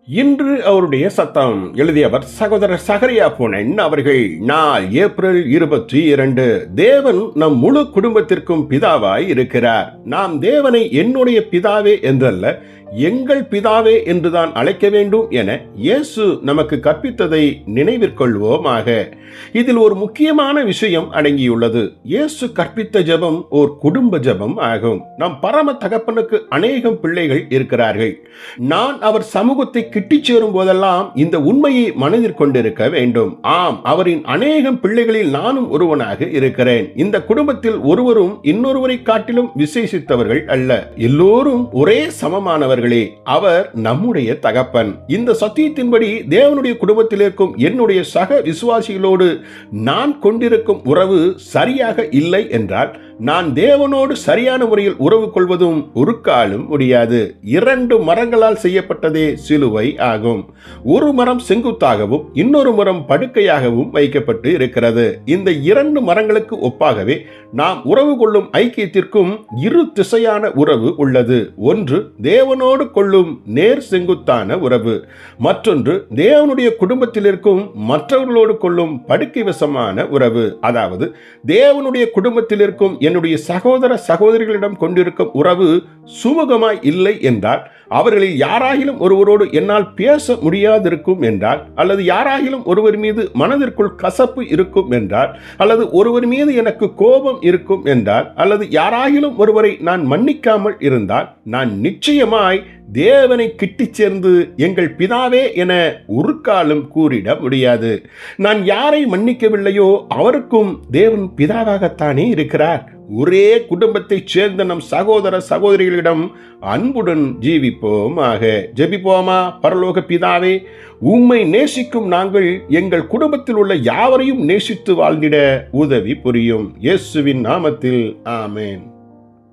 இன்று அவருடைய சத்தம் எழுதியவர் சகோதரர் சகரியா பொன்னன் அவர்கள். நாள் ஏப்ரல் 22. தேவன் நம் முழு குடும்பத்திற்கும் பிதாவாய் இருக்கிறார். நாம் தேவனை என்னுடைய பிதாவே என்றல்ல, எங்கள் பிதாவே என்றுதான் அழைக்க வேண்டும் என இயேசு நமக்கு கற்பித்ததை நினைவிற்கொள்வோமாக. இதில் ஒரு முக்கியமான விஷயம் அடங்கியுள்ளது. இயேசு கற்பித்த ஜெபம் ஓர் குடும்ப ஜெபம் ஆகும். நம் பரம தகப்பனுக்கு அநேகம் பிள்ளைகள் இருக்கிறார்கள். நான் அவர் சமூகத்தை கிட்டிச் சேரும் போதெல்லாம் இந்த உண்மையை மனதில் கொண்டிருக்க வேண்டும். ஆம், அவரின் அநேகம் பிள்ளைகளில் நானும் ஒருவனாக இருக்கிறேன். இந்த குடும்பத்தில் ஒருவரும் இன்னொருவரை காட்டிலும் விசேஷித்தவர்கள் அல்ல. எல்லோரும் ஒரே சமமானவர்கள். அவர் நம்முடைய தகப்பன். இந்த சத்தியத்தின்படி தேவனுடைய குடும்பத்தில் இருக்கும் என்னுடைய சக விசுவாசிகளோடு நான் கொண்டிருக்கும் உறவு சரியாக இல்லை என்றால் நான் தேவனோடு சரியான முறையில் உறவு கொள்வதும் ஒரு காலம் முடியாது. 2 மரங்களால் செய்யப்பட்டதே சிலுவை ஆகும். ஒரு மரம் செங்குத்தாகவும் இன்னொரு மரம் படுக்கையாகவும் வைக்கப்பட்டு இருக்கிறது. இந்த 2 மரங்களுக்கு ஒப்பாகவே நாம் உறவு கொள்ளும் ஐக்கியத்திற்கும் இரு திசையான உறவு உள்ளது. ஒன்று தேவனோடு கொள்ளும் நேர் செங்குத்தான உறவு, மற்றொன்று தேவனுடைய குடும்பத்தில் இருக்கும் மற்றவர்களோடு கொள்ளும் படுக்கை வசமான உறவு. அதாவது தேவனுடைய குடும்பத்தில் இருக்கும் என்னுடைய சகோதர சகோதரிகளிடம் கொண்டிருக்கும் உறவு சுமூகமாய் இல்லை என்றால், அவர்களில் யாராகிலும் ஒருவரோடு என்னால் பேச முடியாதிருக்கும் என்றால், அல்லது யாராகிலும் ஒருவர் மீது மனதிற்குள் கசப்பு இருக்கும் என்றால், அல்லது ஒருவர் மீது எனக்கு கோபம் இருக்கும் என்றால், அல்லது யாராகிலும் ஒருவரை நான் மன்னிக்காமல் இருந்தால், நான் நிச்சயமாய் தேவனை கிட்டிச் சேர்ந்து எங்கள் பிதாவே என ஒரு காலம் கூறிட முடியாது. நான் யாரை மன்னிக்கவில்லையோ அவருக்கும் தேவன் பிதாவாகத்தானே இருக்கிறார். ஒரே குடும்பத்தைச் சேர்ந்த நம் சகோதர சகோதரிகளிடம் அன்புடன் ஜீவிப்போமாக. ஜெபிப்போமா. பரலோக பிதாவே, உம்மை நேசிக்கும் நாங்கள் எங்கள் குடும்பத்தில் உள்ள யாவரையும் நேசித்து வாழ்ந்திட உதவி புரியும். இயேசுவின் நாமத்தில் ஆமென்.